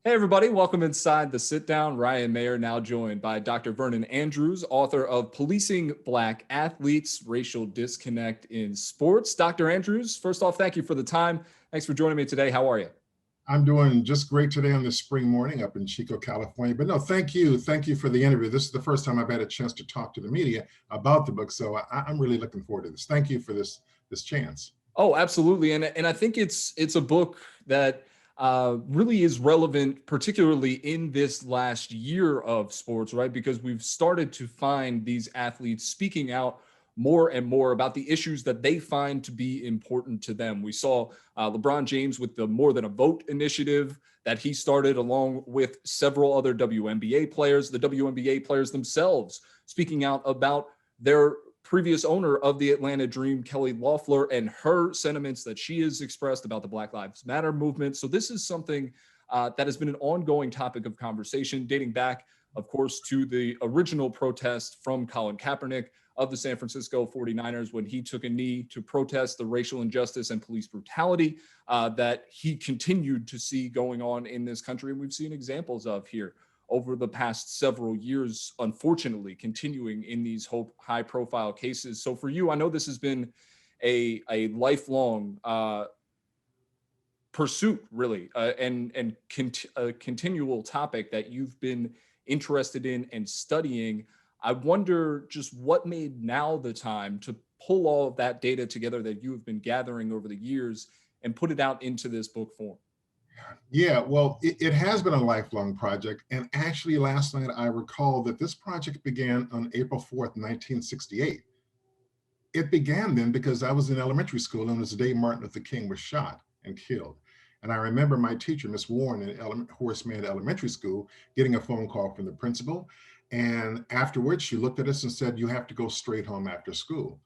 Hey, everybody, welcome inside the sit down. Ryan Mayer, now joined by Dr. Vernon Andrews, author of Policing Black Athletes Racial Disconnect in Sports. Dr. Andrews, first off, thank you for the time. Thanks for joining me today. How are you? I'm doing just great today on this spring morning up in Chico, California. But no, thank you. Thank you for the interview. This is the first time I've had a chance to talk to the media about the book. So I'm really looking forward to this. Thank you for this chance. Oh, absolutely. And I think it's a book that really is relevant, particularly in this last year of sports, right? Because we've started to find these athletes speaking out more and more about the issues that they find to be important to them. We saw LeBron James with the More Than a Vote initiative that he started along with several other WNBA players, the WNBA players themselves speaking out about their previous owner of the Atlanta Dream, Kelly Loeffler, and her sentiments that she has expressed about the Black Lives Matter movement. So this is something that has been an ongoing topic of conversation dating back, of course, to the original protest from Colin Kaepernick of the San Francisco 49ers when he took a knee to protest the racial injustice and police brutality that he continued to see going on in this country. And we've seen examples of here over the past several years, unfortunately, continuing in these high profile cases. So for you, I know this has been a lifelong pursuit, really, a continual topic that you've been interested in and studying. I wonder just what made now the time to pull all of that data together that you have been gathering over the years and put it out into this book form. Yeah, well, it has been a lifelong project. And actually, last night I recall that this project began on April 4th, 1968. It began then because I was in elementary school and it was the day Martin Luther King was shot and killed. And I remember my teacher, Miss Warren, in Horace Mann Elementary School, getting a phone call from the principal. And afterwards, she looked at us and said, "You have to go straight home after school."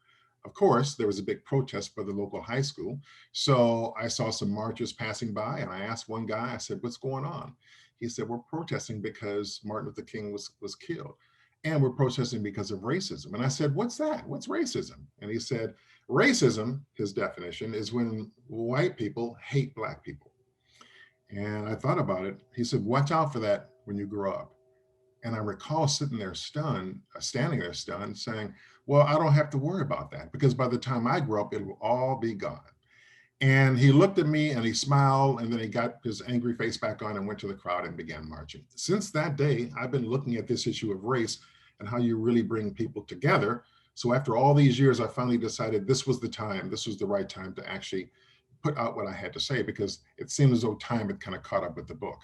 Of course, there was a big protest by the local high school. So I saw some marchers passing by and I asked one guy, I said, "What's going on?" He said, "We're protesting because Martin Luther King was killed. And we're protesting because of racism." And I said, "What's that? What's racism?" And he said, "Racism, his definition, is when white people hate Black people." And I thought about it. He said, "Watch out for that when you grow up." And I recall sitting there stunned, standing there stunned, saying, "Well, I don't have to worry about that because by the time I grow up, it will all be gone." And he looked at me and he smiled and then he got his angry face back on and went to the crowd and began marching. Since that day, I've been looking at this issue of race and how you really bring people together. So after all these years, I finally decided this was the time, this was the right time to actually put out what I had to say because it seemed as though time had kind of caught up with the book.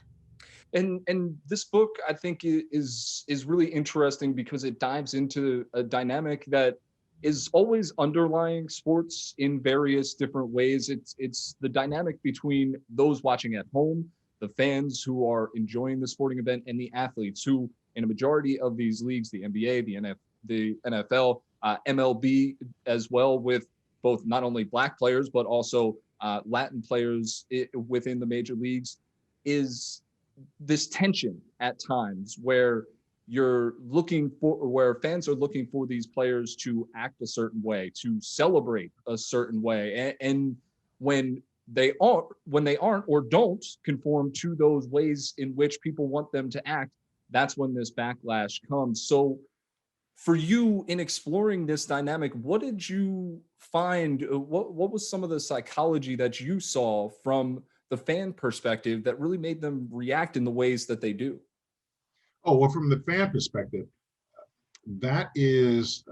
And this book, I think, is really interesting because it dives into a dynamic that is always underlying sports in various different ways. It's the dynamic between those watching at home, the fans who are enjoying the sporting event, and the athletes who, in a majority of these leagues, the NBA, the NFL, MLB, as well, with both not only Black players but also Latin players within the major leagues, is this tension at times where where fans are looking for these players to act a certain way, to celebrate a certain way, and when they aren't or don't conform to those ways in which people want them to act, that's when this backlash comes. So for you, in exploring this dynamic, what did you find? What was some of the psychology that you saw from the fan perspective that really made them react in the ways that they do? Oh, well, from the fan perspective, that is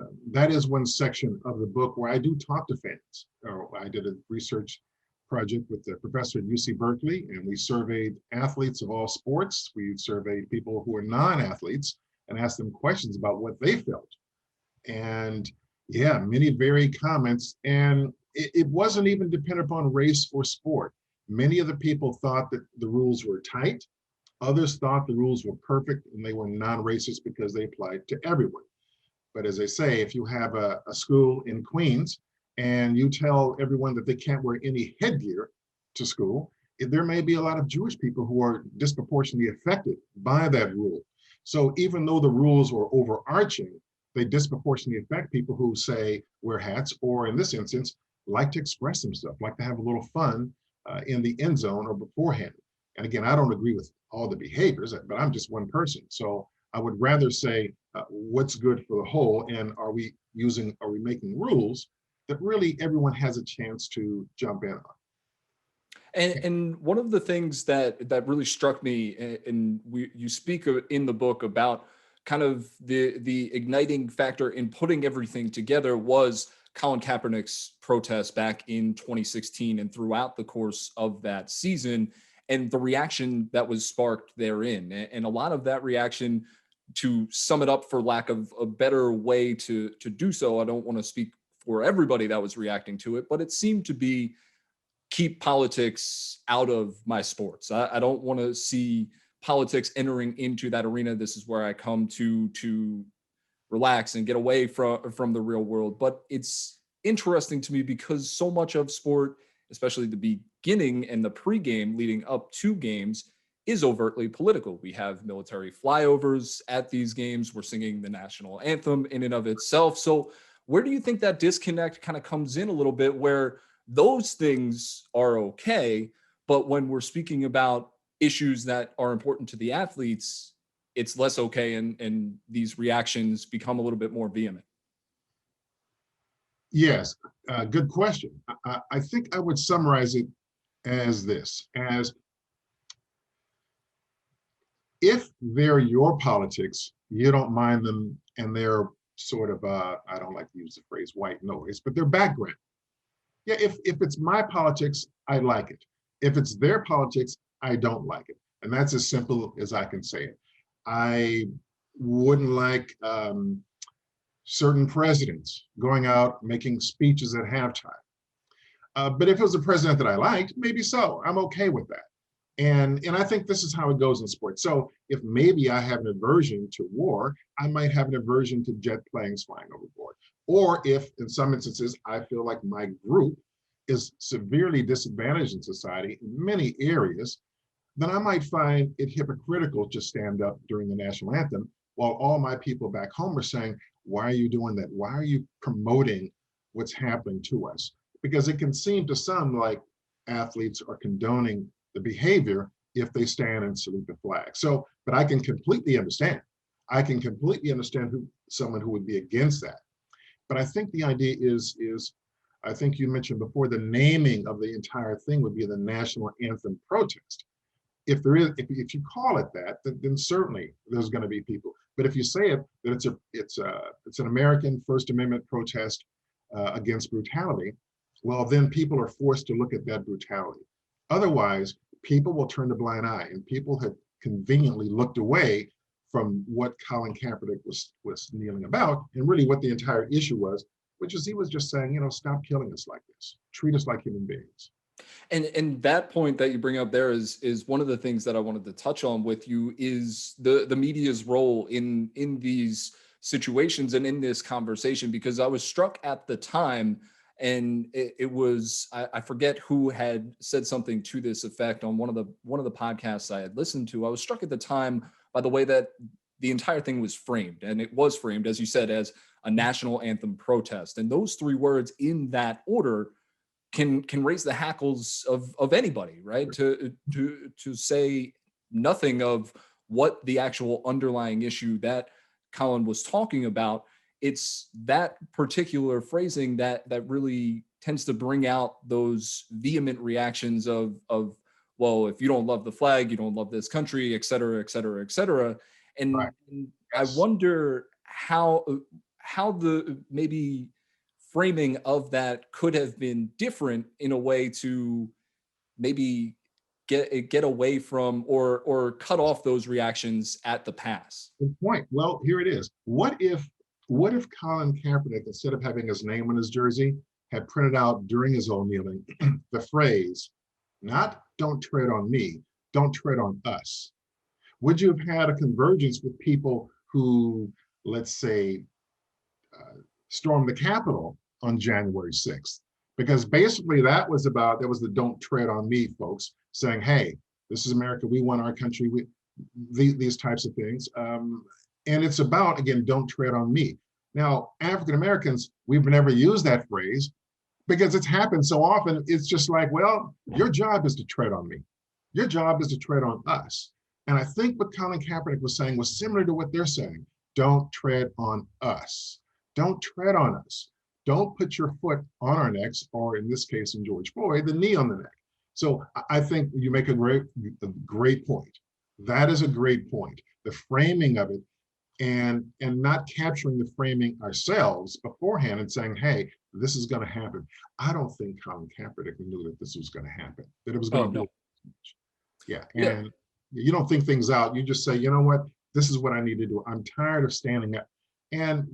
one section of the book where I do talk to fans. I did a research project with the professor at UC Berkeley, and we surveyed athletes of all sports. We surveyed people who are non-athletes and asked them questions about what they felt. And yeah, many varied comments. And it wasn't even dependent upon race or sport. Many of the people thought that the rules were tight. Others thought the rules were perfect and they were non-racist because they applied to everyone. But as I say, if you have a school in Queens and you tell everyone that they can't wear any headgear to school, there may be a lot of Jewish people who are disproportionately affected by that rule. So even though the rules were overarching, they disproportionately affect people who say wear hats or in this instance, like to express themselves, like to have a little fun in the end zone or beforehand. And again, I don't agree with all the behaviors, but I'm just one person. So I would rather say what's good for the whole, and are we making rules that really everyone has a chance to jump in on? And one of the things that really struck me, and you speak in the book about kind of the igniting factor in putting everything together was Colin Kaepernick's protest back in 2016 and throughout the course of that season, and the reaction that was sparked therein. And a lot of that reaction, to sum it up for lack of a better way to do so, I don't want to speak for everybody that was reacting to it, but it seemed to be keep politics out of my sports. I don't want to see politics entering into that arena. This is where I come to relax and get away from the real world. But it's interesting to me because so much of sport, especially the beginning and the pregame leading up to games, is overtly political. We have military flyovers at these games. We're singing the national anthem in and of itself. So where do you think that disconnect kind of comes in a little bit, where those things are okay, but when we're speaking about issues that are important to the athletes, it's less okay, and these reactions become a little bit more vehement? Yes, good question. I think I would summarize it as this, as if they're your politics, you don't mind them, and they're sort of, I don't like to use the phrase white noise, but they're background. Yeah, if it's my politics, I like it. If it's their politics, I don't like it. And that's as simple as I can say it. I wouldn't like certain presidents going out making speeches at halftime. But if it was a president that I liked, maybe so. I'm okay with that. And I think this is how it goes in sports. So if maybe I have an aversion to war, I might have an aversion to jet planes flying overboard. Or if in some instances I feel like my group is severely disadvantaged in society in many areas, then I might find it hypocritical to stand up during the national anthem while all my people back home are saying, why are you doing that? Why are you promoting what's happening to us? Because it can seem to some like athletes are condoning the behavior if they stand and salute the flag. So, but I can completely understand. I can completely understand someone who would be against that. But I think the idea is I think you mentioned before, the naming of the entire thing would be the national anthem protest. If there is, if you call it that, then certainly there's going to be people. But if you say it that it's an American First Amendment protest against brutality, well, then people are forced to look at that brutality. Otherwise, people will turn a blind eye, and people have conveniently looked away from what Colin Kaepernick was kneeling about, and really what the entire issue was, which is he was just saying, stop killing us like this, treat us like human beings. And that point that you bring up there is one of the things that I wanted to touch on with you, is the media's role in these situations and in this conversation, because I was struck at the time, and it was, I forget who had said something to this effect on one of the podcasts I had listened to. I was struck at the time by the way that the entire thing was framed, and it was framed, as you said, as a national anthem protest, and those three words in that order can raise the hackles of anybody, right? To say nothing of what the actual underlying issue that Colin was talking about. It's that particular phrasing that really tends to bring out those vehement reactions of, well, if you don't love the flag, you don't love this country, et cetera, et cetera, et cetera. Right. And I Yes. wonder how the maybe framing of that could have been different in a way to maybe get away from or cut off those reactions at the pass. Good point. Well, here it is. What if Colin Kaepernick, instead of having his name on his jersey, had printed out during his own kneeling the phrase, not "don't tread on me, don't tread on us"? Would you have had a convergence with people who, let's say, uh, stormed the Capitol on January 6th? Because basically that was the "don't tread on me" folks saying, hey, this is America, we want our country, these types of things. And it's about, again, don't tread on me. Now, African Americans, we've never used that phrase because it's happened so often. It's just like, well, your job is to tread on me. Your job is to tread on us. And I think what Colin Kaepernick was saying was similar to what they're saying. Don't tread on us. Don't tread on us. Don't put your foot on our necks, or in this case, in George Floyd, the knee on the neck. So I think you make a great point. That is a great point. The framing of it, and not capturing the framing ourselves beforehand and saying, hey, this is going to happen. I don't think Colin Kaepernick knew that this was going to happen, that it was going Oh to no. blow. Yeah. Yeah. And you don't think things out. You just say, you know what? This is what I need to do. I'm tired of standing up. And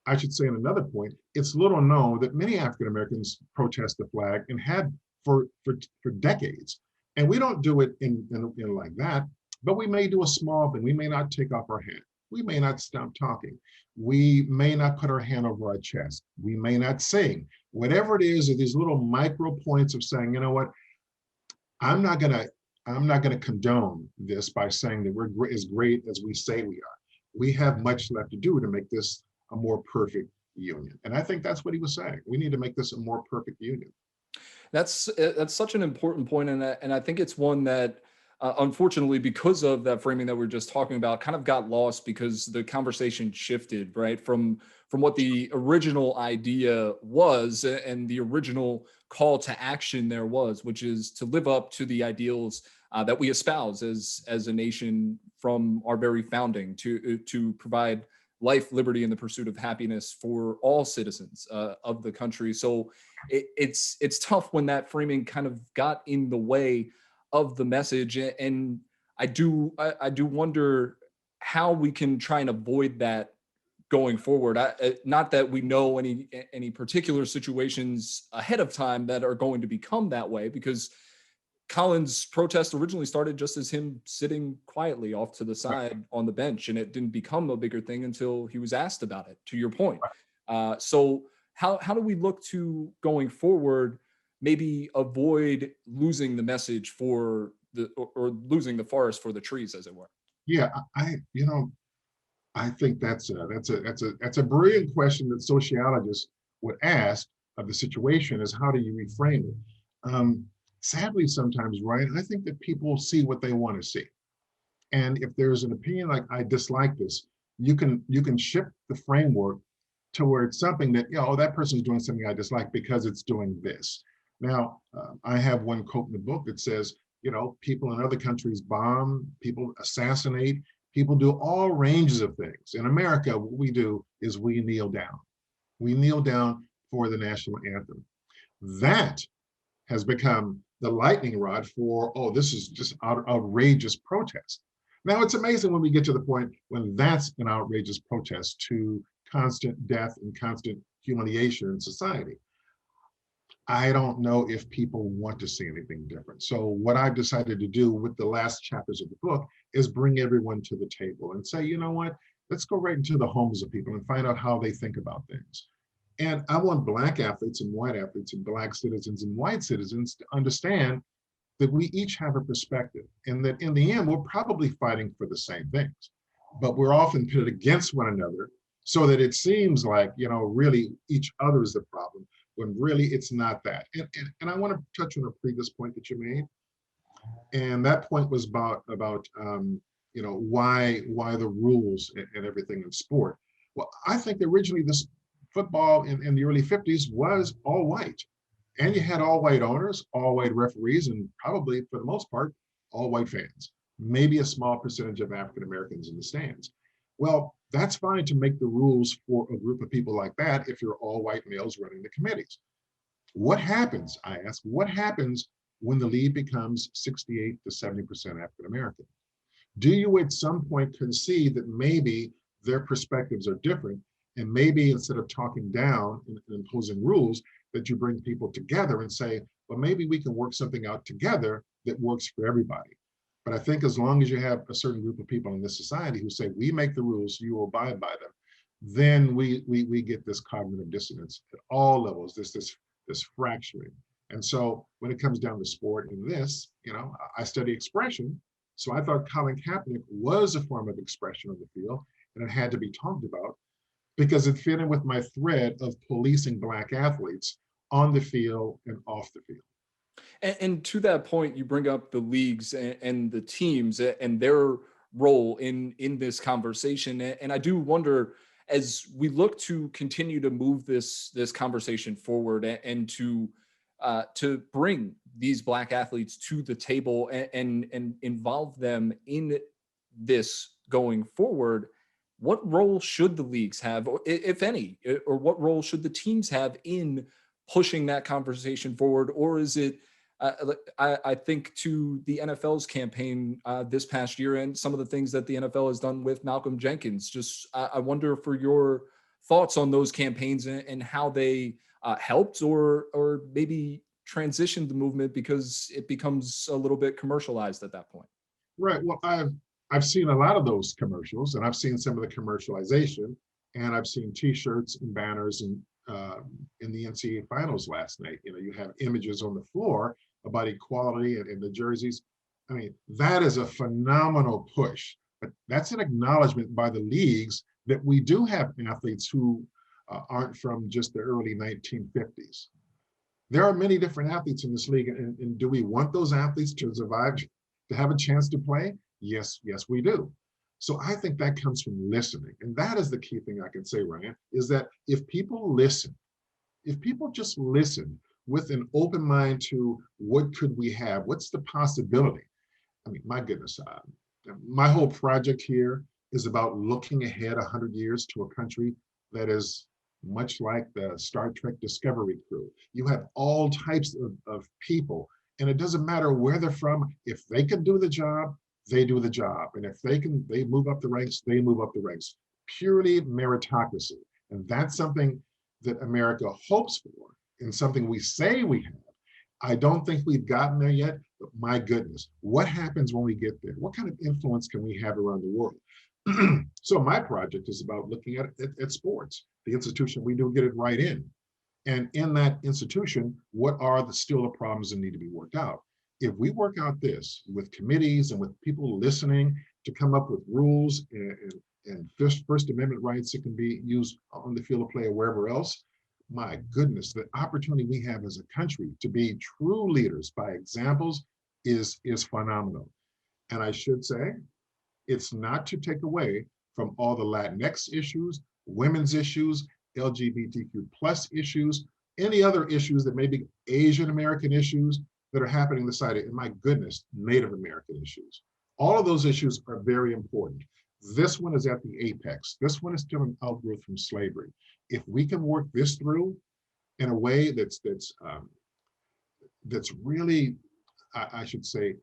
I should say, in another point, it's little known that many African Americans protest the flag and had for decades. And we don't do it in like that, but we may do a small thing. We may not take off our hat. We may not stop talking. We may not put our hand over our chest. We may not sing. Whatever it is, are these little micro points of saying, you know what, I'm not gonna I'm not gonna condone this by saying that we're as great as we say we are. We have much left to do to make this a more perfect union. And I think that's what he was saying. We need to make this a more perfect union. That's such an important point, and I think it's one that, unfortunately, because of that framing that we are just talking about, kind of got lost because the conversation shifted right from what the original idea was and the original call to action there was, which is to live up to the ideals that we espouse as a nation from our very founding, to provide life, liberty, and the pursuit of happiness for all citizens of the country. So it's tough when that framing kind of got in the way of the message, and I do wonder how we can try and avoid that going forward. Not that we know any particular situations ahead of time that are going to become that way, because Collins' protest originally started just as him sitting quietly off to the Right, side on the bench, and it didn't become a bigger thing until he was asked about it. To your point, right. so how do we look to going forward? Maybe avoid losing the message for or losing the forest for the trees, as it were. Yeah, I think that's a brilliant question that sociologists would ask of the situation, is how do you reframe it? Um, Sadly, sometimes, right, I think that people see what they want to see. And if there's an opinion like I dislike this, you can shift the framework towards something that, that person is doing something I dislike because it's doing this. Now, I have one quote in the book that says, people in other countries bomb, people assassinate, people do all ranges of things. In America, what we do is we kneel down. We kneel down for the national anthem. That has become the lightning rod for, oh, this is just outrageous protest. Now, it's amazing when we get to the point when that's an outrageous protest to constant death and constant humiliation in society. I don't know if people want to see anything different. So what I've decided to do with the last chapters of the book is bring everyone to the table and say, you know what, let's go right into the homes of people and find out how they think about things. And I want Black athletes and white athletes and Black citizens and white citizens to understand that we each have a perspective, and that in the end, we're probably fighting for the same things, but we're often pitted against one another so that it seems like, really each other is the problem, when really it's not that. And I want to touch on a previous point that you made. And that point was about why the rules and everything in sport. Well, I think originally this football in the early 50s was all white. And you had all white owners, all white referees, and probably for the most part, all white fans. Maybe a small percentage of African Americans in the stands. Well, that's fine to make the rules for a group of people like that if you're all white males running the committees. What happens, I ask, what happens when the league becomes 68 to 70% African American? Do you at some point concede that maybe their perspectives are different, and maybe instead of talking down and imposing rules, that you bring people together and say, well, maybe we can work something out together that works for everybody? But I think as long as you have a certain group of people in this society who say, we make the rules, you will abide by them, then we get this cognitive dissonance at all levels, this fracturing. And so when it comes down to sport and this, I study expression. So I thought Colin Kaepernick was a form of expression on the field, and it had to be talked about because it fit in with my thread of policing Black athletes on the field and off the field. And to that point, you bring up the leagues and the teams and their role in this conversation. And I do wonder, as we look to continue to move this conversation forward and to bring these Black athletes to the table and involve them in this going forward, what role should the leagues have, or if any, or what role should the teams have in pushing that conversation forward? Or is it, I think to the NFL's campaign this past year and some of the things that the NFL has done with Malcolm Jenkins. Just I wonder for your thoughts on those campaigns and how they helped or maybe transitioned the movement because it becomes a little bit commercialized at that point. Right. Well, I've seen a lot of those commercials, and I've seen some of the commercialization, and I've seen T-shirts and banners and in the NCAA finals last night. You know, you have images on the floor about equality and the jerseys. I mean, that is a phenomenal push. But that's an acknowledgement by the leagues that we do have athletes who aren't from just the early 1950s. There are many different athletes in this league, and do we want those athletes to survive, to have a chance to play? Yes, yes, we do. So I think that comes from listening. And that is the key thing I can say, Ryan, is that if people listen, if people just listen with an open mind to what could we have, what's the possibility? I mean, my goodness, my whole project here is about looking ahead 100 years to a country that is much like the Star Trek Discovery crew. You have all types of people, and it doesn't matter where they're from. If they can do the job, they do the job. And if they move up the ranks, they move up the ranks. Purely meritocracy. And that's something that America hopes for and something we say we have. I don't think we've gotten there yet, but my goodness, what happens when we get there? What kind of influence can we have around the world? So my project is about looking at sports, the institution we do get it right in. And in that institution, what are still the problems that need to be worked out? If we work out this with committees and with people listening to come up with rules and First Amendment rights that can be used on the field of play or wherever else, my goodness, the opportunity we have as a country to be true leaders by examples is phenomenal. And I should say, it's not to take away from all the Latinx issues, women's issues, LGBTQ plus issues, any other issues that may be Asian American issues that are happening in the society, and my goodness, Native American issues. All of those issues are very important. This one is at the apex. This one is still an outgrowth from slavery. If we can work this through in a way that's really, I should say,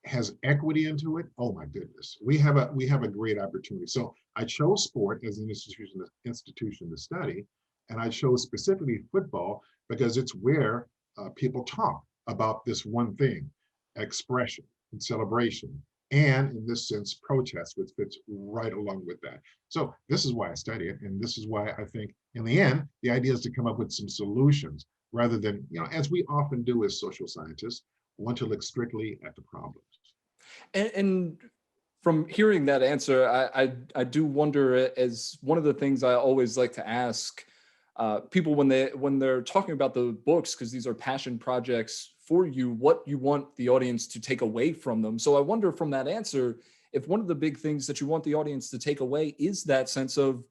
has equity into it, oh my goodness, we have a great opportunity. So I chose sport as an institution to study, and I chose specifically football because it's where people talk about this one thing, expression and celebration, and in this sense, protest, which fits right along with that. So this is why I study it, and this is why I think in the end, the idea is to come up with some solutions rather than, as we often do as social scientists, want to look strictly at the problems. And from hearing that answer, I do wonder, as one of the things I always like to ask people when they're talking about the books, because these are passion projects for you, what you want the audience to take away from them. So I wonder from that answer, if one of the big things that you want the audience to take away is that sense of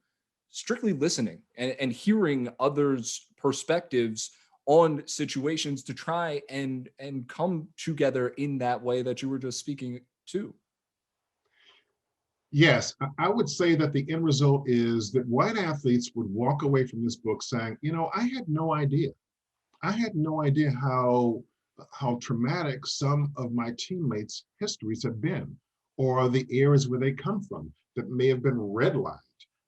strictly listening and hearing others' perspectives on situations to try and come together in that way that you were just speaking to. Yes, I would say that the end result is that white athletes would walk away from this book saying, I had no idea. I had no idea how traumatic some of my teammates' histories have been, or the areas where they come from that may have been redlined,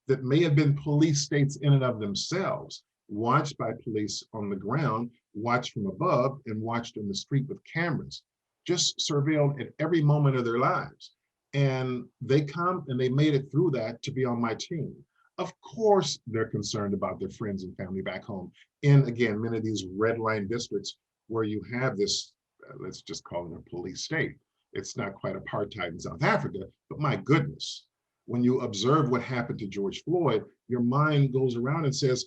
that may have been police states in and of themselves, watched by police on the ground, watched from above, and watched on the street with cameras, just surveilled at every moment of their lives. And they come and they made it through that to be on my team. Of course, they're concerned about their friends and family back home. And again, many of these red line districts where you have this, let's just call it a police state. It's not quite apartheid in South Africa, but my goodness, when you observe what happened to George Floyd, your mind goes around and says,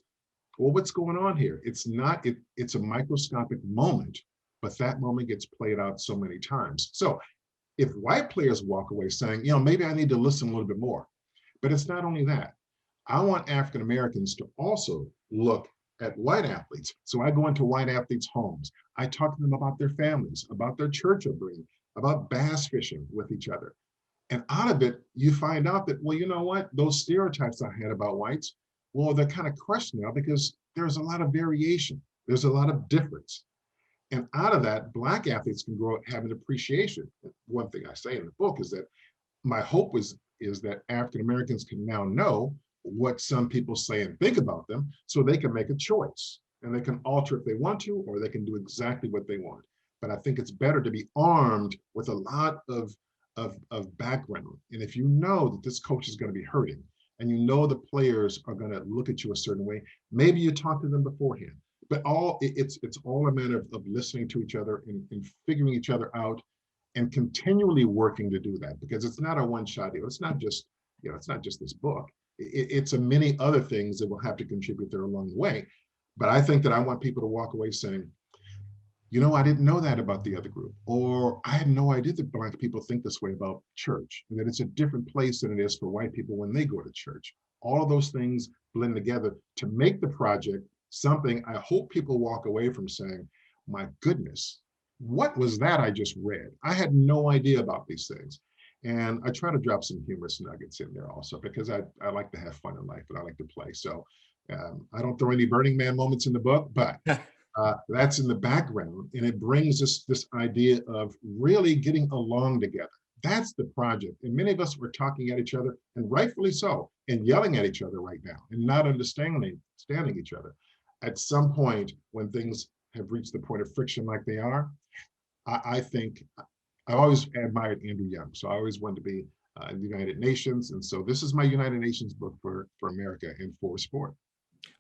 well, what's going on here? It's not, it's a microscopic moment, but that moment gets played out so many times. So if white players walk away saying, maybe I need to listen a little bit more, but it's not only that. I want African Americans to also look at white athletes. So I go into white athletes' homes. I talk to them about their families, about their church upbringing, about bass fishing with each other. And out of it, you find out that, well, you know what? Those stereotypes I had about whites, well, they're kind of crushed now because there's a lot of variation. There's a lot of difference. And out of that, Black athletes can grow up having appreciation. One thing I say in the book is that my hope is that African Americans can now know what some people say and think about them so they can make a choice and they can alter if they want to, or they can do exactly what they want. But I think it's better to be armed with a lot of background. And if you know that this coach is going to be hurting and you know the players are going to look at you a certain way, maybe you talk to them beforehand. But it's all a matter of listening to each other and figuring each other out and continually working to do that, because it's not a one-shot deal. It's not just, it's not just this book. It's a many other things that will have to contribute there along the way. But I think that I want people to walk away saying, I didn't know that about the other group, or I had no idea that Black people think this way about church, and that it's a different place than it is for white people when they go to church. All of those things blend together to make the project something I hope people walk away from saying, my goodness, what was that I just read? I had no idea about these things. And I try to drop some humorous nuggets in there also, because I like to have fun in life and I like to play. So I don't throw any Burning Man moments in the book, but that's in the background. And it brings us this idea of really getting along together. That's the project. And many of us were talking at each other, and rightfully so, and yelling at each other right now and not understanding each other. At some point, when things have reached the point of friction like they are, I think I always admired Andrew Young. So I always wanted to be in the United Nations. And so this is my United Nations book for America and for sport.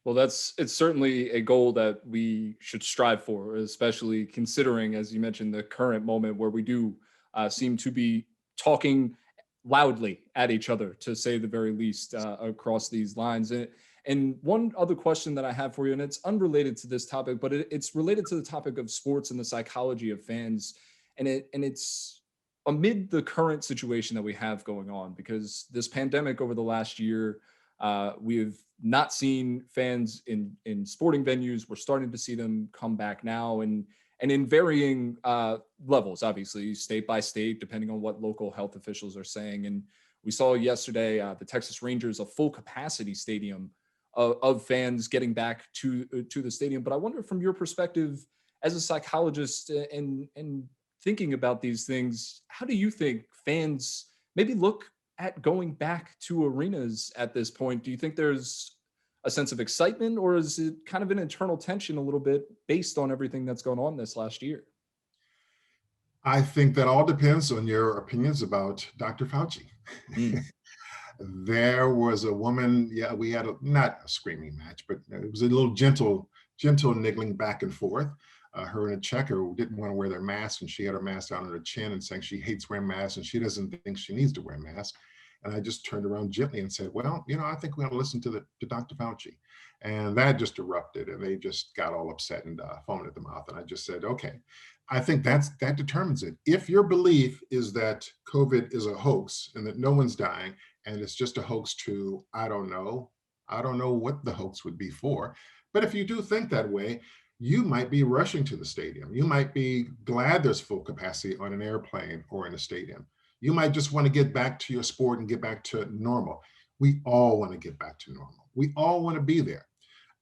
Well, it's certainly a goal that we should strive for, especially considering, as you mentioned, the current moment where we do seem to be talking loudly at each other, to say the very least, across these lines. And one other question that I have for you, and it's unrelated to this topic, but it's related to the topic of sports and the psychology of fans, and it's amid the current situation that we have going on, because this pandemic over the last year, we've not seen fans in sporting venues. We're starting to see them come back now, and in varying levels, obviously, state by state, depending on what local health officials are saying. And we saw yesterday the Texas Rangers, a full capacity stadium of fans getting back to the stadium. But I wonder, from your perspective as a psychologist, and thinking about these things, how do you think fans maybe look at going back to arenas at this point? Do you think there's a sense of excitement, or is it kind of an internal tension a little bit based on everything that's gone on this last year? I think that all depends on your opinions about Dr. Fauci. Mm. There was a woman, yeah, we had not a screaming match, but it was a little gentle niggling back and forth. Her and a checker who didn't want to wear their mask, and she had her mask down on her chin and saying she hates wearing masks and she doesn't think she needs to wear a mask. And I just turned around gently and said, well, I think we ought to listen to Dr. Fauci. And that just erupted, and they just got all upset and foamed at the mouth. And I just said, okay, I think that determines it. If your belief is that COVID is a hoax and that no one's dying, and it's just a hoax to, I don't know what the hoax would be for. But if you do think that way, you might be rushing to the stadium. You might be glad there's full capacity on an airplane or in a stadium. You might just want to get back to your sport and get back to normal. We all want to get back to normal. We all want to be there.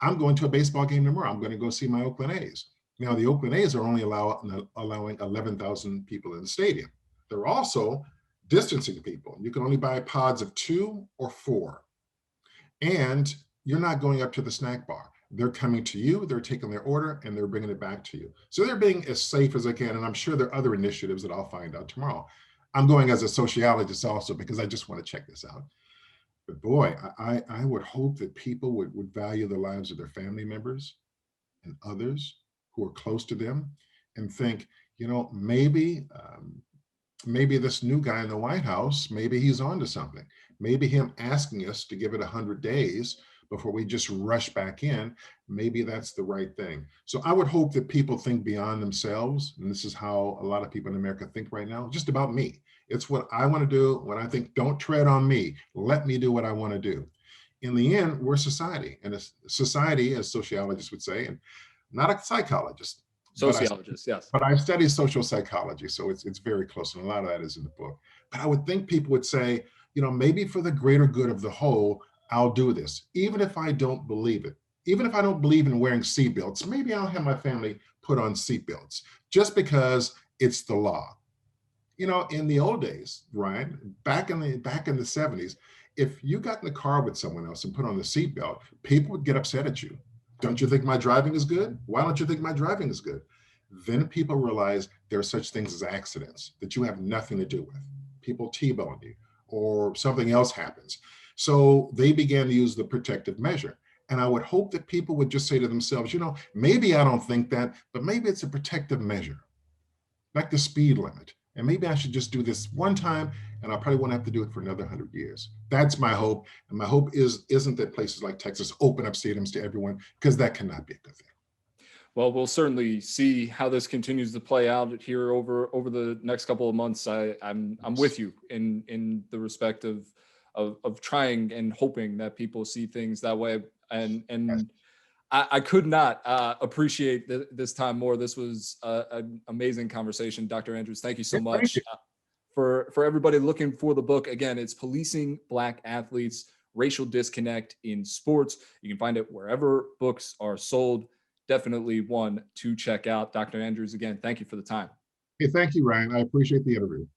I'm going to a baseball game tomorrow. I'm going to go see my Oakland A's. Now, the Oakland A's are only allowing 11,000 people in the stadium. They're also distancing people. You can only buy pods of 2 or 4. And you're not going up to the snack bar. They're coming to you, they're taking their order, and they're bringing it back to you. So they're being as safe as they can. And I'm sure there are other initiatives that I'll find out tomorrow. I'm going as a sociologist also, because I just want to check this out. But boy, I would hope that people would value the lives of their family members and others who are close to them, and think, maybe this new guy in the White House, maybe he's onto something. Maybe him asking us to give it 100 days before we just rush back in, maybe that's the right thing. So I would hope that people think beyond themselves. And this is how a lot of people in America think right now, just about me. It's what I want to do. When I think, don't tread on me, let me do what I want to do. In the end, we're society, and a society, as sociologists would say, and not a psychologist, but I Sociologist, yes. but I study social psychology, so it's very close, and a lot of that is in the book. But I would think people would say, maybe for the greater good of the whole, I'll do this, even if I don't believe it. Even if I don't believe in wearing seatbelts, maybe I'll have my family put on seatbelts just because it's the law. In the old days, Ryan, back in the 70s, if you got in the car with someone else and put on the seatbelt, people would get upset at you. Don't you think my driving is good? Why don't you think my driving is good? Then people realize there are such things as accidents that you have nothing to do with. People T-bone you or something else happens. So they began to use the protective measure. And I would hope that people would just say to themselves, maybe I don't think that, but maybe it's a protective measure, like the speed limit. And maybe I should just do this one time and I probably won't have to do it for another 100 years. That's my hope. And my hope isn't that places like Texas open up stadiums to everyone, because that cannot be a good thing. Well, we'll certainly see how this continues to play out here over the next couple of months. I'm Yes. with you in the respect of trying and hoping that people see things that way. And Yes. I could not appreciate this time more. This was an amazing conversation, Dr. Andrews. Thank you so Thank much. you. For everybody looking for the book, again, it's Policing Black Athletes: Racial Disconnect in Sports. You can find it wherever books are sold. Definitely one to check out. Dr. Andrews, again, thank you for the time. Hey, thank you, Ryan. I appreciate the interview.